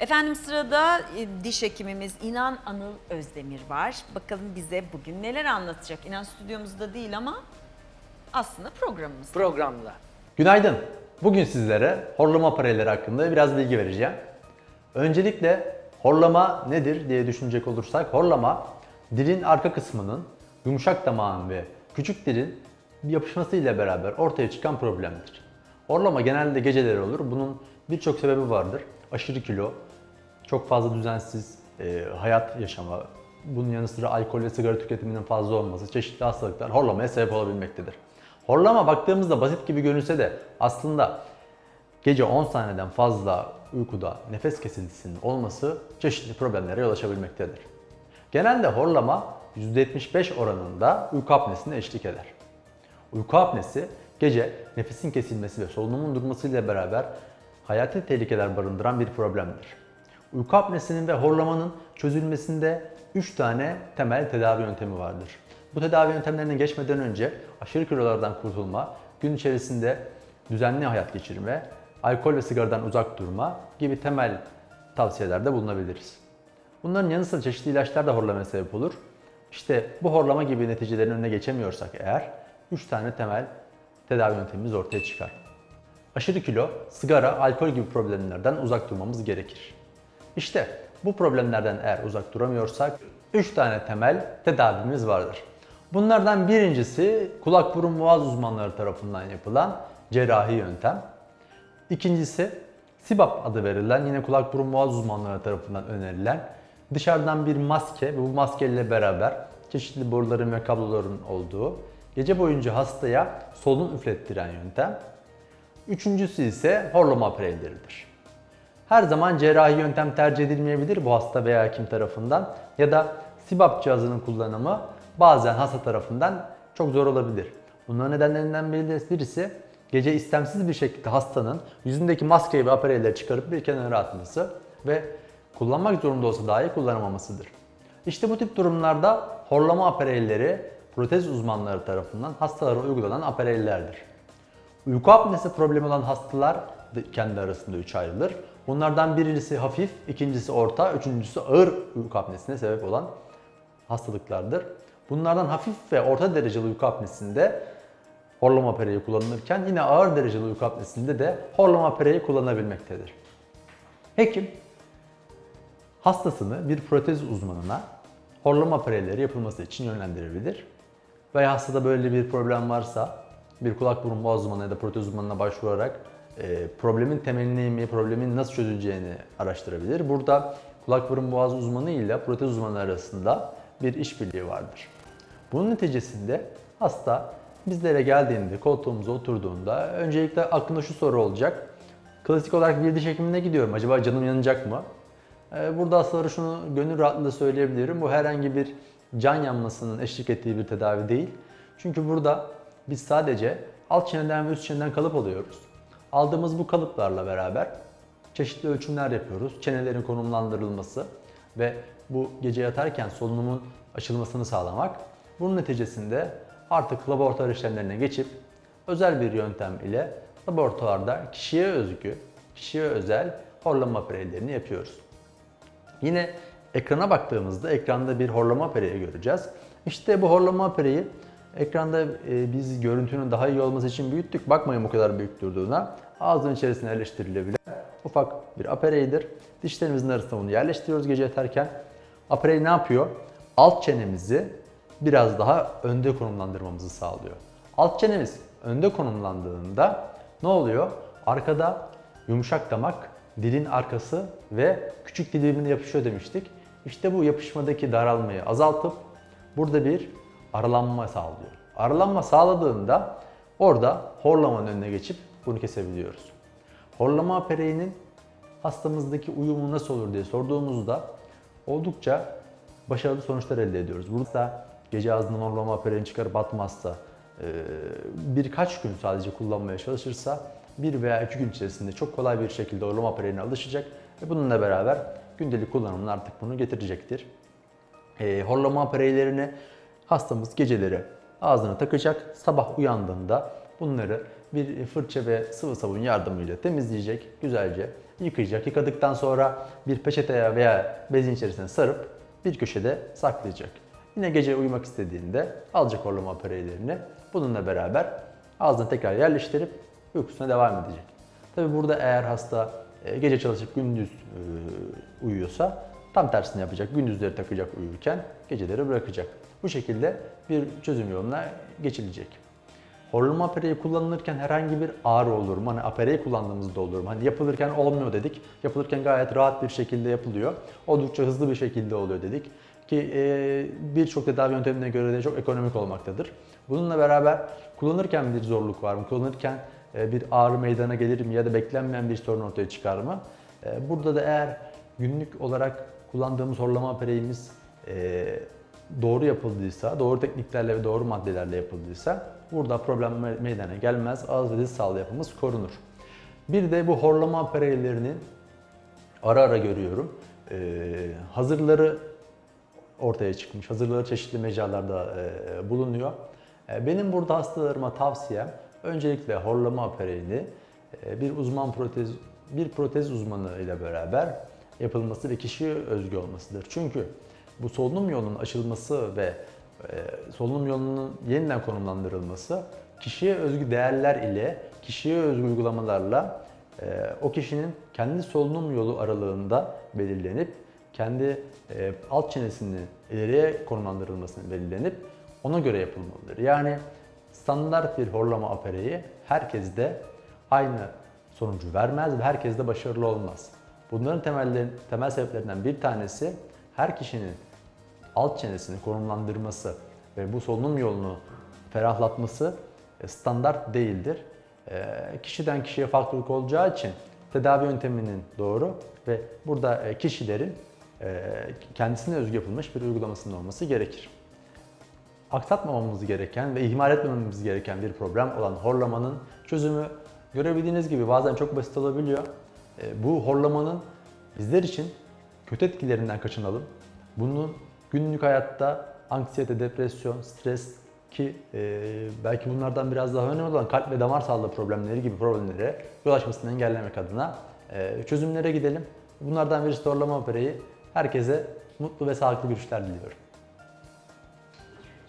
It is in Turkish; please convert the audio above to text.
Efendim sırada diş hekimimiz İnan Anıl Özdemir var. Bakalım bize bugün neler anlatacak. İnan stüdyomuzda değil ama aslında programımızda. Programda. Günaydın. Bugün sizlere horlama aparelleri hakkında biraz bilgi vereceğim. Öncelikle horlama nedir diye düşünecek olursak, horlama dilin arka kısmının yumuşak damağın ve küçük dilin yapışması ile beraber ortaya çıkan problemdir. Horlama genelde geceleri olur. Bunun birçok sebebi vardır. Aşırı kilo, çok fazla düzensiz hayat yaşama, bunun yanı sıra alkol ve sigara tüketiminin fazla olması, çeşitli hastalıklar horlamaya sebep olabilmektedir. Horlama baktığımızda basit gibi görünse de aslında gece 10 saniyeden fazla uykuda nefes kesintisinin olması çeşitli problemlere yol açabilmektedir. Genelde horlama %75 oranında uyku apnesine eşlik eder. Uyku apnesi gece nefesin kesilmesi ve solunumun durmasıyla beraber hayati tehlikeler barındıran bir problemdir. Uyku apnesinin ve horlamanın çözülmesinde 3 tane temel tedavi yöntemi vardır. Bu tedavi yöntemlerine geçmeden önce aşırı kilolardan kurtulma, gün içerisinde düzenli hayat geçirme, alkol ve sigaradan uzak durma gibi temel tavsiyelerde bulunabiliriz. Bunların yanı sıra çeşitli ilaçlar da horlamaya sebep olur. İşte bu horlama gibi neticelerin önüne geçemiyorsak eğer 3 tane temel tedavi yöntemimiz ortaya çıkar. Aşırı kilo, sigara, alkol gibi problemlerden uzak durmamız gerekir. İşte bu problemlerden eğer uzak duramıyorsak 3 tane temel tedavimiz vardır. Bunlardan birincisi kulak burun boğaz uzmanları tarafından yapılan cerrahi yöntem. İkincisi CPAP adı verilen yine kulak burun boğaz uzmanları tarafından önerilen dışarıdan bir maske ve bu maskeyle beraber çeşitli boruların ve kabloların olduğu gece boyunca hastaya solunum üflettiren yöntem. Üçüncüsü ise horlama aparelleridir. Her zaman cerrahi yöntem tercih edilmeyebilir bu hasta veya hekim tarafından ya da CPAP cihazının kullanımı bazen hasta tarafından çok zor olabilir. Bunların nedenlerinden birisi gece istemsiz bir şekilde hastanın yüzündeki maskeyi ve aparelleri çıkarıp bir kenara atması ve kullanmak zorunda olsa dahi kullanamamasıdır. İşte bu tip durumlarda horlama aparelleri protez uzmanları tarafından hastalara uygulanan aparellerdir. Uyku apnesi problemi olan hastalar kendi arasında 3 ayrılır. Bunlardan birincisi hafif, ikincisi orta, üçüncüsü ağır uyku apnesine sebep olan hastalıklardır. Bunlardan hafif ve orta dereceli uyku apnesinde horlama apareyi kullanılırken yine ağır dereceli uyku apnesinde de horlama apareyi kullanabilmektedir. Hekim hastasını bir protez uzmanına horlama apareyleri yapılması için yönlendirebilir. Veya hastada böyle bir problem varsa bir kulak burun boğaz uzmanı ya da protez uzmanına başvurarak problemin temelini inmeyi, problemin nasıl çözüleceğini araştırabilir. Burada kulak burun boğaz uzmanı ile protez uzmanı arasında bir işbirliği vardır. Bunun neticesinde hasta bizlere geldiğinde, koltuğumuza oturduğunda öncelikle aklında şu soru olacak. Klasik olarak bir diş hekimine gidiyorum. Acaba canım yanacak mı? Burada hastalara şunu gönül rahatlığıyla söyleyebilirim. Bu herhangi bir can yanmasının eşlik ettiği bir tedavi değil. Çünkü burada biz sadece alt çeneden ve üst çeneden kalıp alıyoruz. Aldığımız bu kalıplarla beraber çeşitli ölçümler yapıyoruz. Çenelerin konumlandırılması ve bu gece yatarken solunumun açılmasını sağlamak. Bunun neticesinde artık laboratuvar işlemlerine geçip özel bir yöntem ile laboratuvarda kişiye özgü, kişiye özel horlama apareylerini yapıyoruz. Yine ekrana baktığımızda ekranda bir horlama apareyi göreceğiz. İşte bu horlama apareyi ekranda biz görüntünün daha iyi olması için büyüttük. Bakmayın bu kadar büyük durduğuna. Ağzın içerisine yerleştirilebilen ufak bir apareydir. Dişlerimizin arasına bunu yerleştiriyoruz gece yatarken. Aparey ne yapıyor? Alt çenemizi biraz daha önde konumlandırmamızı sağlıyor. Alt çenemiz önde konumlandığında ne oluyor? Arkada yumuşak damak, dilin arkası ve küçük dil birbirine yapışıyor demiştik. İşte bu yapışmadaki daralmayı azaltıp burada bir aralanma sağlıyor. Aralanma sağladığında orada horlamanın önüne geçip bunu kesebiliyoruz. Horlama apareyinin hastamızdaki uyumu nasıl olur diye sorduğumuzda oldukça başarılı sonuçlar elde ediyoruz. Burada gece ağzından horlama apareyini çıkarıp atmazsa, birkaç gün sadece kullanmaya çalışırsa 1 veya 2 gün içerisinde çok kolay bir şekilde horlama apareyine alışacak ve bununla beraber gündelik kullanımına artık bunu getirecektir. Horlama apareylerini hastamız geceleri ağzına takacak, sabah uyandığında bunları bir fırça ve sıvı sabun yardımıyla temizleyecek, güzelce yıkayacak. Yıkadıktan sonra bir peçeteye veya bezin içerisine sarıp bir köşede saklayacak. Yine gece uyumak istediğinde alacak horlama apareylerini bununla beraber ağzına tekrar yerleştirip uykusuna devam edecek. Tabi burada eğer hasta gece çalışıp gündüz uyuyorsa tam tersini yapacak. Gündüzleri takacak uyurken, geceleri bırakacak. Bu şekilde bir çözüm yoluna geçilecek. Horlama apareyi kullanılırken herhangi bir ağrı olur mu? Hani apareyi kullandığımızda olur mu? Hani yapılırken olmuyor dedik. Yapılırken gayet rahat bir şekilde yapılıyor. Oldukça hızlı bir şekilde oluyor dedik. Ki birçok tedavi yöntemine göre de çok ekonomik olmaktadır. Bununla beraber kullanırken bir zorluk var mı? Kullanırken bir ağrı meydana gelir mi ya da beklenmeyen bir sorun ortaya çıkar mı? Burada da eğer günlük olarak kullandığımız horlama apareyimiz doğru yapıldıysa, doğru tekniklerle ve doğru maddelerle yapıldıysa burada problem meydana gelmez. Ağız ve diz sağlığı yapımız korunur. Bir de bu horlama apareylerinin ara ara görüyorum. Hazırları ortaya çıkmış. Hazırları çeşitli mecralarda bulunuyor. Benim burada hastalarıma tavsiyem öncelikle horlama apareyini bir protez uzmanı ile beraber yapılması ve kişiye özgü olmasıdır. Çünkü bu solunum yolunun açılması ve solunum yolunun yeniden konumlandırılması kişiye özgü değerler ile, kişiye özgü uygulamalarla o kişinin kendi solunum yolu aralığında belirlenip, kendi alt çenesinin ileriye konumlandırılmasının belirlenip ona göre yapılmalıdır. Yani standart bir horlama apareyi herkeste aynı sonucu vermez ve herkeste başarılı olmaz. Bunların temel sebeplerinden bir tanesi her kişinin alt çenesini konumlandırması ve bu solunum yolunu ferahlatması standart değildir. Kişiden kişiye farklılık olacağı için tedavi yönteminin doğru ve burada kişilerin kendisine özgü yapılmış bir uygulamasının olması gerekir. Aksatmamamız gereken ve ihmal etmememiz gereken bir problem olan horlamanın çözümü görebildiğiniz gibi bazen çok basit olabiliyor. Bu horlamanın bizler için kötü etkilerinden kaçınalım. Bunun günlük hayatta anksiyete, depresyon, stres ki belki bunlardan biraz daha önemli olan kalp ve damar sağlığı problemleri gibi problemlere yol açmasını engellemek adına çözümlere gidelim. Bunlardan birisi horlama apareyi. Herkese mutlu ve sağlıklı görüşler diliyorum.